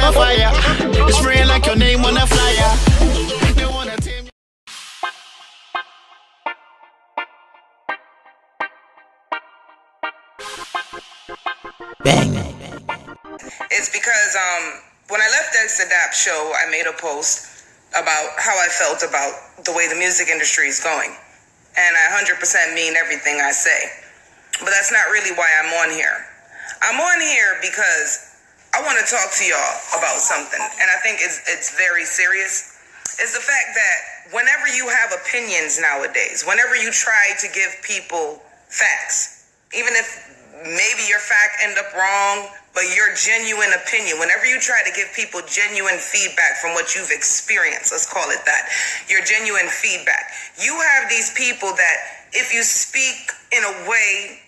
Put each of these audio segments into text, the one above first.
a fire. Spraying like your name on a flyer. They wanna tame. Bang. It's because when I left the Adapt show, I made a post about how I felt about the way the music industry is going. And I 100% mean everything I say. But that's not really why I'm on here. I'm on here because I want to talk to y'all about something. And I think it's very serious. It's the fact that whenever you have opinions nowadays, whenever you try to give people facts, even if maybe your fact end up wrong, but your genuine opinion, whenever you try to give people genuine feedback from what you've experienced, let's call it that, your genuine feedback, you have these people that if you speak in a way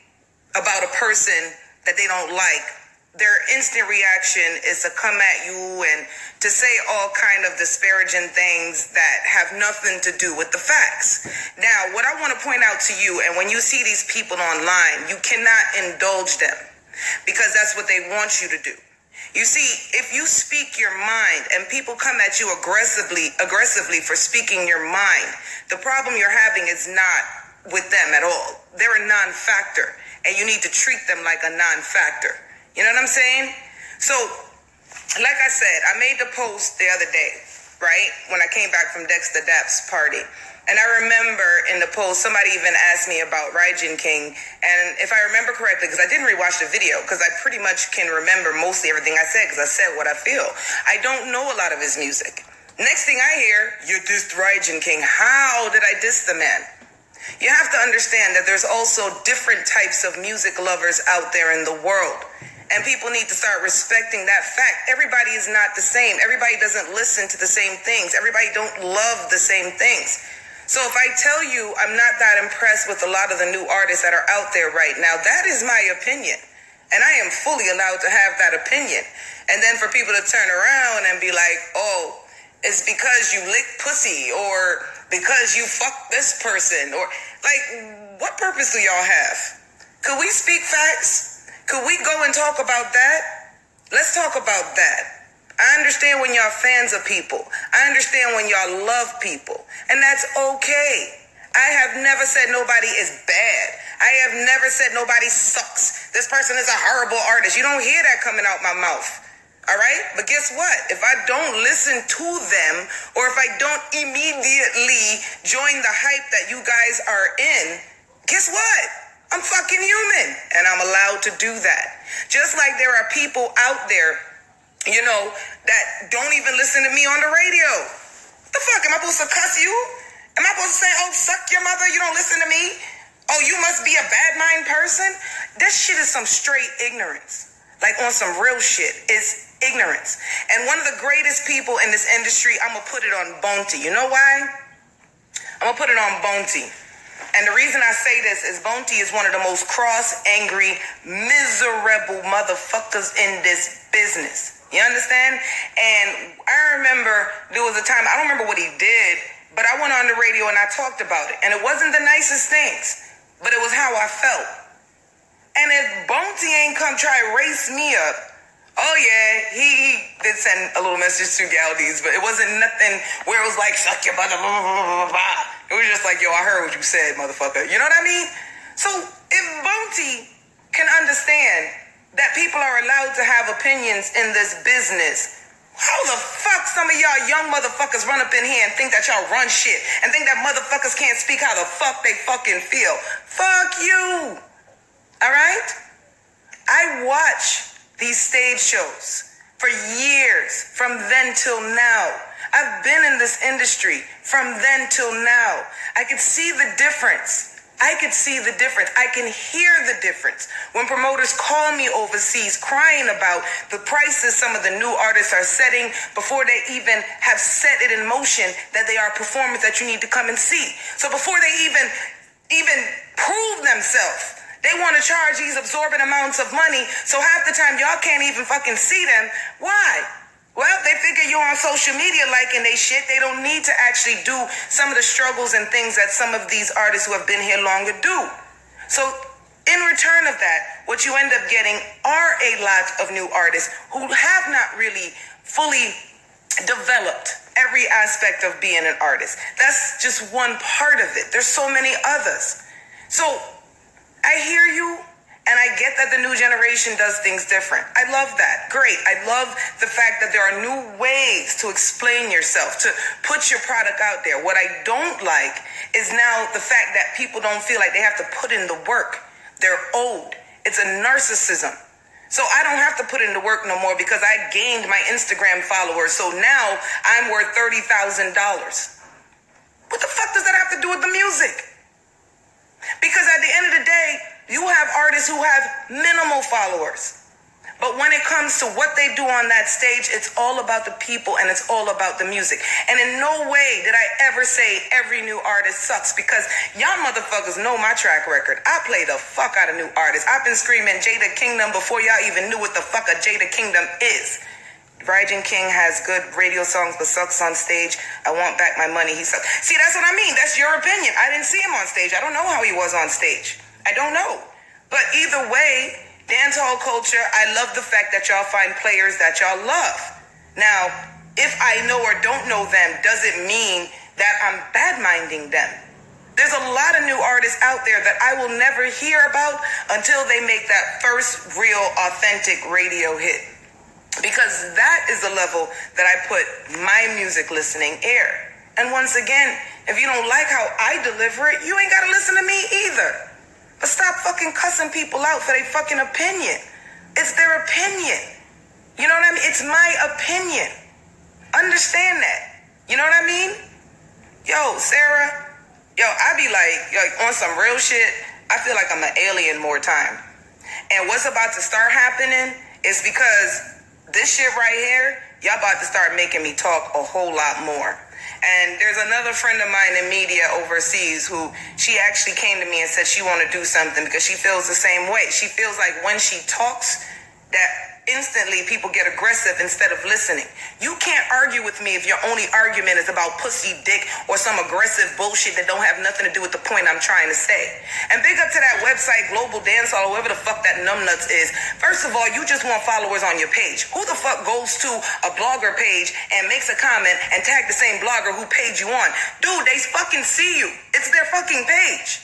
about a person that they don't like, their instant reaction is to come at you and to say all kind of disparaging things that have nothing to do with the facts. Now, what I want to point out to you, and when you see these people online, you cannot indulge them because that's what they want you to do. You see, if you speak your mind and people come at you aggressively for speaking your mind, the problem you're having is not with them at all. They're a non-factor, and you need to treat them like a non-factor. You know what I'm saying? So, like I said, I made the post the other day, right? When I came back from Dexter Dapp's party. And I remember in the post, somebody even asked me about Rygin King. And if I remember correctly, because I didn't rewatch the video, because I pretty much can remember mostly everything I said, because I said what I feel. I don't know a lot of his music. Next thing I hear, you dissed Rygin King. How did I diss the man? You have to understand that there's also different types of music lovers out there in the world. And people need to start respecting that fact. Everybody is not the same. Everybody doesn't listen to the same things. Everybody don't love the same things. So if I tell you I'm not that impressed with a lot of the new artists that are out there right now, that is my opinion. And I am fully allowed to have that opinion. And then for people to turn around and be like, oh, it's because you lick pussy or because you fuck this person, or like, what purpose do y'all have? Could we speak facts? Could we go and talk about that? Let's talk about that. I understand when y'all fans of people. I understand when y'all love people. And that's okay. I have never said nobody is bad. I have never said nobody sucks. This person is a horrible artist. You don't hear that coming out my mouth. All right? But guess what? If I don't listen to them, or if I don't immediately join the hype that you guys are in, guess what? I'm fucking human, and I'm allowed to do that. Just like there are people out there, you know, that don't even listen to me on the radio. What the fuck? Am I supposed to cuss you? Am I supposed to say, oh, suck your mother, you don't listen to me? Oh, you must be a bad mind person? This shit is some straight ignorance. Like on some real shit. It's ignorance. And one of the greatest people in this industry, I'm going to put it on Bonte. You know why? I'm going to put it on Bonte. And the reason I say this is Bonte is one of the most cross, angry, miserable motherfuckers in this business. You understand? And I remember there was a time, I don't remember what he did, but I went on the radio and I talked about it. And it wasn't the nicest things, but it was how I felt. And if Bonte ain't come try to race me up, oh yeah, he did send a little message to Galdies, but it wasn't nothing where it was like, suck your mother, blah, blah, blah, blah. It was just like, yo, I heard what you said, motherfucker. You know what I mean? So if Bonte can understand that people are allowed to have opinions in this business, how the fuck some of y'all young motherfuckers run up in here and think that y'all run shit and think that motherfuckers can't speak how the fuck they fucking feel? Fuck you. All right? I watch these stage shows for years, from then till now. I've been in this industry from then till now. I could see the difference. I can hear the difference. When promoters call me overseas crying about the prices some of the new artists are setting before they even have set it in motion that they are performers that you need to come and see. So before they even prove themselves, they want to charge these absorbent amounts of money. So half the time y'all can't even fucking see them. Why? Well, they figure you're on social media liking they shit. They don't need to actually do some of the struggles and things that some of these artists who have been here longer do. So In return of that, what you end up getting are a lot of new artists who have not really fully developed every aspect of being an artist. That's just one part of it. There's so many others. So I hear you, and I get that the new generation does things different. I love that. Great. I love the fact that there are new ways to explain yourself, to put your product out there. What I don't like is now the fact that people don't feel like they have to put in the work. They're owed. It's a narcissism. So I don't have to put in the work no more because I gained my Instagram followers. So now I'm worth $30,000. What the fuck does that have to do with the music? Because at the end of the day, you have artists who have minimal followers. But when it comes to what they do on that stage, it's all about the people and it's all about the music. And in no way did I ever say every new artist sucks, because y'all motherfuckers know my track record. I play the fuck out of new artists. I've been screaming Jada Kingdom before y'all even knew what the fuck a Jada Kingdom is. Rygin King has good radio songs but sucks on stage. I want back my money. He sucks. See, that's what I mean. That's your opinion. I didn't see him on stage. I don't know how he was on stage. I don't know. But either way, dancehall culture, I love the fact that y'all find players that y'all love. Now, if I know or don't know them, does it mean that I'm bad-minding them? There's a lot of new artists out there that I will never hear about until they make that first real, authentic radio hit. Because that is the level that I put my music listening air. And once again, if you don't like how I deliver it, you ain't gotta listen to me either. But stop fucking cussing people out for their fucking opinion. It's their opinion. You know what I mean? It's my opinion. Understand that. You know what I mean? Yo, Sarah. Yo, I be like on some real shit. I feel like I'm an alien more time. And what's about to start happening is because this shit right here, y'all about to start making me talk a whole lot more. And there's another friend of mine in media overseas who she actually came to me and said she want to do something because she feels the same way. She feels like when she talks that instantly people get aggressive instead of listening. You can't argue with me if your only argument is about pussy, dick, or some aggressive bullshit that don't have nothing to do with the point I'm trying to say. And big up to that website, Global Dancehall, whoever the fuck that numbnuts is. First of all, you just want followers on your page. Who the fuck goes to a blogger page and makes a comment and tag the same blogger who paid you on? Dude, they fucking see you. It's their fucking page.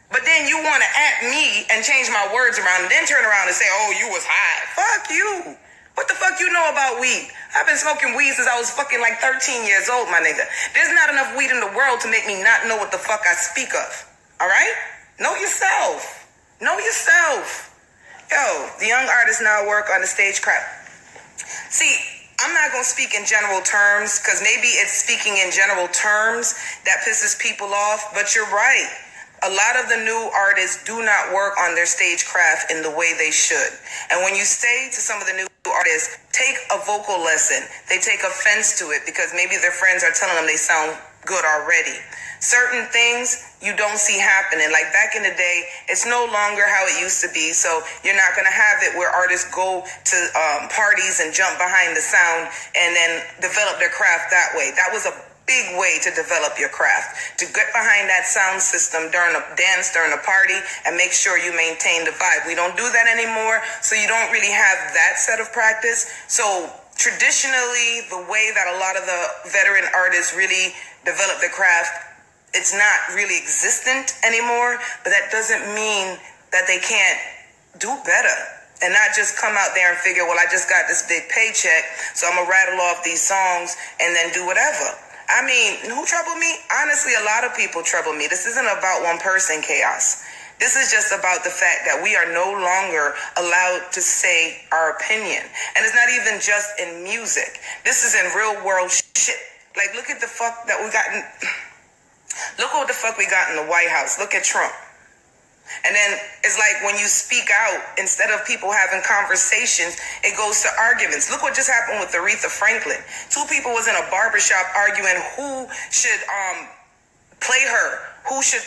But then you want to at me and change my words around and then turn around and say, oh, you was high. Fuck you. What the fuck you know about weed? I've been smoking weed since I was fucking like 13 years old, my nigga. There's not enough weed in the world to make me not know what the fuck I speak of. All right? Know yourself. Know yourself. Yo, the young artists now work on the stage craft. See, I'm not going to speak in general terms because maybe it's speaking in general terms that pisses people off, but you're right. A lot of the new artists do not work on their stagecraft in the way they should. And when you say to some of the new artists, take a vocal lesson, they take offense to it because maybe their friends are telling them they sound good already. Certain things you don't see happening. Like back in the day, it's no longer how it used to be. So you're not going to have it where artists go to parties and jump behind the sound and then develop their craft that way. That was a big way to develop your craft, to get behind that sound system during a dance, during a party, and make sure you maintain the vibe. We don't do that anymore, so you don't really have that set of practice. So traditionally, the way that a lot of the veteran artists really develop their craft, it's not really existent anymore, but that doesn't mean that they can't do better. And not just come out there and figure, well, I just got this big paycheck, so I'm gonna rattle off these songs and then do whatever. I mean, who trouble me? Honestly, a lot of people trouble me. This isn't about one person chaos. This is just about the fact that we are no longer allowed to say our opinion. And it's not even just in music. This is in real world shit. Like, look at the fuck that we got in... Look what the fuck we got in the White House. Look at Trump. And then it's like when you speak out, instead of people having conversations, it goes to arguments. Look what just happened with Aretha Franklin. Two people was in a barbershop arguing who should play her, who should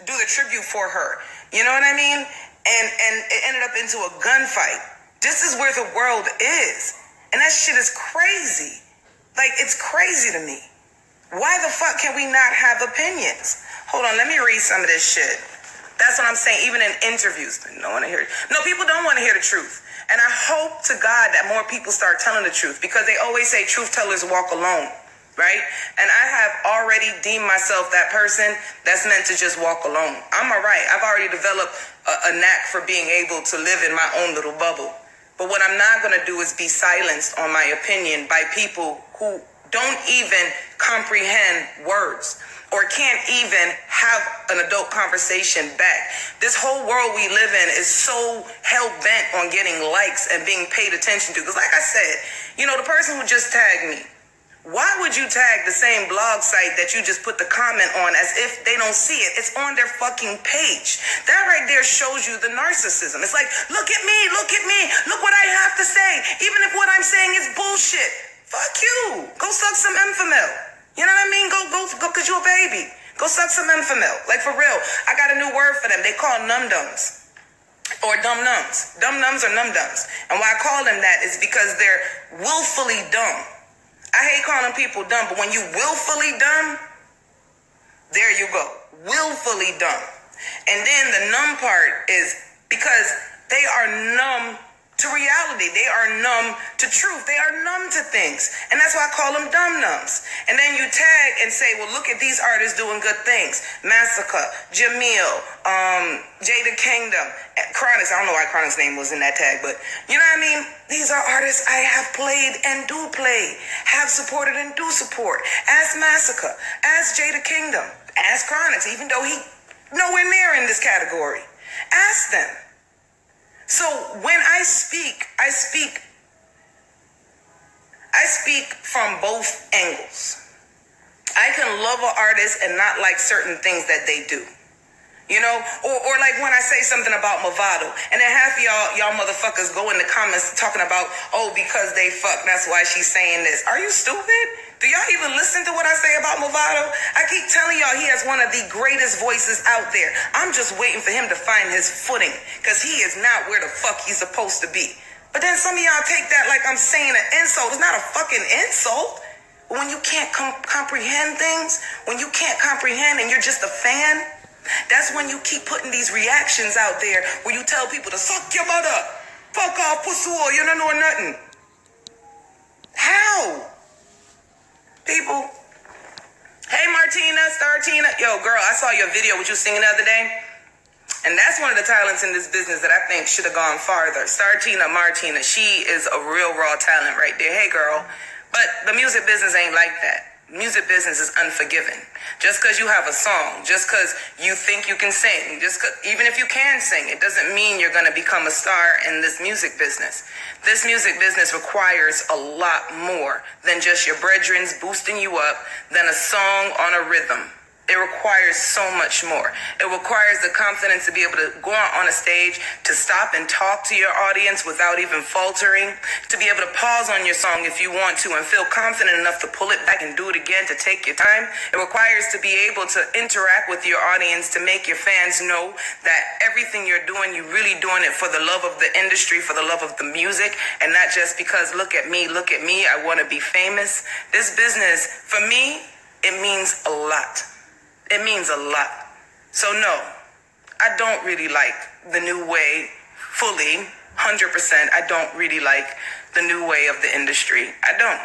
do the tribute for her. You know what I mean? And it ended up into a gunfight. This is where the world is. And that shit is crazy. Like, it's crazy to me. Why the fuck can we not have opinions? Hold on, let me read some of this shit. That's what I'm saying. Even in interviews, people don't want to hear the truth. And I hope to God that more people start telling the truth, because they always say truth tellers walk alone, right? And I have already deemed myself that person that's meant to just walk alone. I'm all right. I've already developed a knack for being able to live in my own little bubble. But what I'm not going to do is be silenced on my opinion by people who don't even comprehend words or can't even have an adult conversation back. This whole world we live in is so hell-bent on getting likes and being paid attention to. Because like I said, the person who just tagged me, why would you tag the same blog site that you just put the comment on as if they don't see it? It's on their fucking page. That right there shows you the narcissism. It's like, look at me, look what I have to say. Even if what I'm saying is bullshit. Fuck you. Go suck some Enfamil. You know what I mean? Go, cause you a baby. Go suck some Enfamil. Like, for real. I got a new word for them. They call num-dums. Or dum-nums. Dum-nums or num-dums. And why I call them that is because they're willfully dumb. I hate calling people dumb, but when you willfully dumb, there you go. Willfully dumb. And then the numb part is because they are numb to reality. They are numb to truth. They are numb to things. And that's why I call them dumb-numbs. And then you tag and say, well, look at these artists doing good things. Masicka, Jamil, Jada Kingdom, Chronix. I don't know why Chronix's name was in that tag, but you know what I mean? These are artists I have played and do play, have supported and do support. Ask Masicka, ask Jada Kingdom, ask Chronix, even though he nowhere near in this category. Ask them. So when I speak from both angles. I can love an artist and not like certain things that they do. Or like when I say something about Mavado, and then half of y'all motherfuckers go in the comments talking about, because they fuck, that's why she's saying this. Are you stupid? Do y'all even listen to what I say about Mavado? I keep telling y'all he has one of the greatest voices out there. I'm just waiting for him to find his footing, because he is not where the fuck he's supposed to be. But then some of y'all take that like I'm saying an insult. It's not a fucking insult. When you can't comprehend things, when you can't comprehend and you're just a fan, that's when you keep putting these reactions out there where you tell people to suck your mother, fuck off, pussy, you don't know nothing. How? People. Hey, Martina, Startina. Yo, girl, I saw your video with you singing the other day. And that's one of the talents in this business that I think should have gone farther. Startina Martina, she is a real raw talent right there. Hey, girl. But the music business ain't like that. Music business is unforgiving. Just because you have a song, just because you think you can sing, even if you can sing, it doesn't mean you're going to become a star in this music business. This music business requires a lot more than just your brethrens boosting you up, than a song on a rhythm. It requires so much more. It requires the confidence to be able to go out on a stage, to stop and talk to your audience without even faltering, to be able to pause on your song if you want to and feel confident enough to pull it back and do it again, to take your time. It requires to be able to interact with your audience, to make your fans know that everything you're doing, you're really doing it for the love of the industry, for the love of the music, and not just because look at me, I want to be famous. This business, for me, it means a lot. It means a lot. So no, I don't really like the new way fully, 100%. I don't really like the new way of the industry. I don't.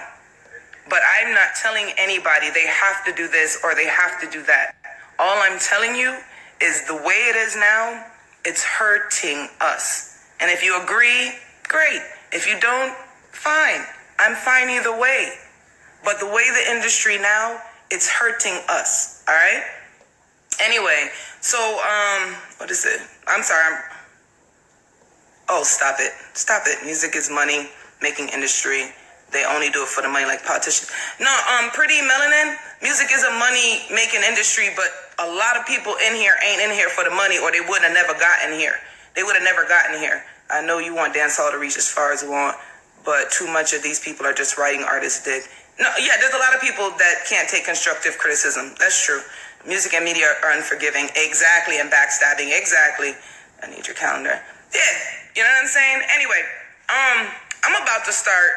But I'm not telling anybody they have to do this or they have to do that. All I'm telling you is the way it is now, it's hurting us. And if you agree, great. If you don't, fine. I'm fine either way. But the way the industry now, it's hurting us, all right? Anyway, so, what is it? I'm sorry. Stop it. Stop it. Music is money making industry. They only do it for the money like politicians. No, Pretty Melanin, music is a money making industry, but a lot of people in here ain't in here for the money, or they would have never gotten here. They would have never gotten here. I know you want dancehall to reach as far as you want, but too much of these people are just writing artists' dick. No, yeah, there's a lot of people that can't take constructive criticism. That's true. Music and media are unforgiving. Exactly. And backstabbing. Exactly. I need your calendar. Yeah. You know what I'm saying? Anyway, I'm about to start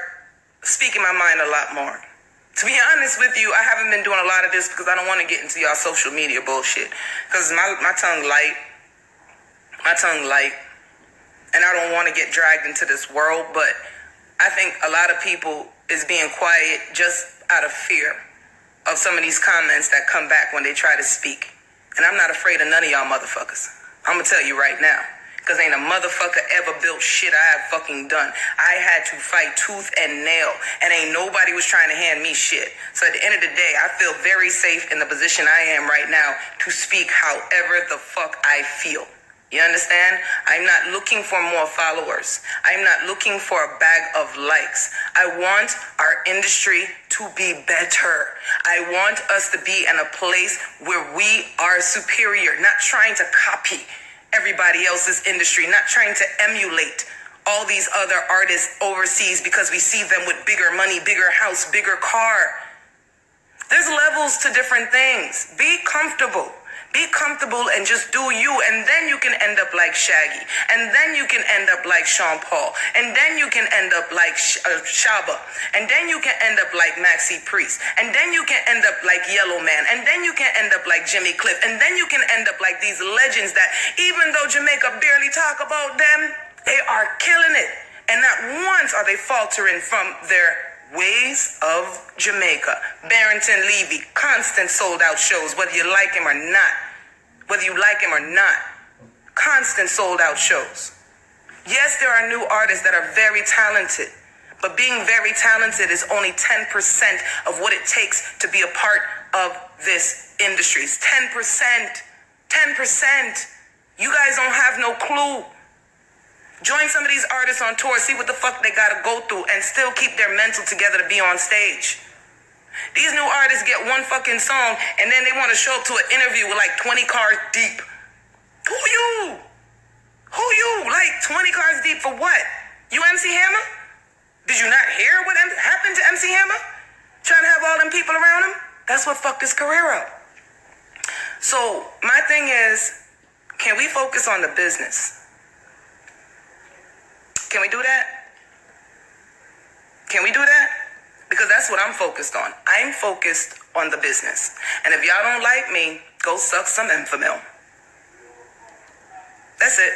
speaking my mind a lot more. To be honest with you, I haven't been doing a lot of this because I don't want to get into y'all social media bullshit. Because my tongue light. my tongue light, and I don't want to get dragged into this world, but I think a lot of people is being quiet just out of fear of some of these comments that come back when they try to speak. And I'm not afraid of none of y'all motherfuckers. I'm gonna tell you right now. Because ain't a motherfucker ever built shit I have fucking done. I had to fight tooth and nail. And ain't nobody was trying to hand me shit. So at the end of the day, I feel very safe in the position I am right now to speak however the fuck I feel. You understand? I'm not looking for more followers. I'm not looking for a bag of likes. I want our industry to be better. I want us to be in a place where we are superior, not trying to copy everybody else's industry, not trying to emulate all these other artists overseas because we see them with bigger money, bigger house, bigger car. There's levels to different things. Be comfortable. Be comfortable and just do you, and then you can end up like Shaggy, and then you can end up like Sean Paul, and then you can end up like Shaba, and then you can end up like Maxi Priest, and then you can end up like Yellow Man, and then you can end up like Jimmy Cliff, and then you can end up like these legends that even though Jamaica barely talk about them, they are killing it, and not once are they faltering from their ways of Jamaica. Barrington Levy, constant sold out shows, whether you like him or not. Whether you like him or not. Constant sold out shows. Yes, there are new artists that are very talented, but being very talented is only 10% of what it takes to be a part of this industry. 10%. 10%. You guys don't have no clue. Join some of these artists on tour, see what the fuck they gotta go through, and still keep their mental together to be on stage. These new artists get one fucking song, and then they want to show up to an interview with like 20 cars deep. Who you? Who you? Like 20 cars deep for what? You MC Hammer? Did you not hear what happened to MC Hammer? Trying to have all them people around him? That's what fucked his career up. So my thing is, can we focus on the business? Can we do that? Can we do that? Because that's what I'm focused on. I'm focused on the business. And if y'all don't like me, go suck some Enfamil. That's it.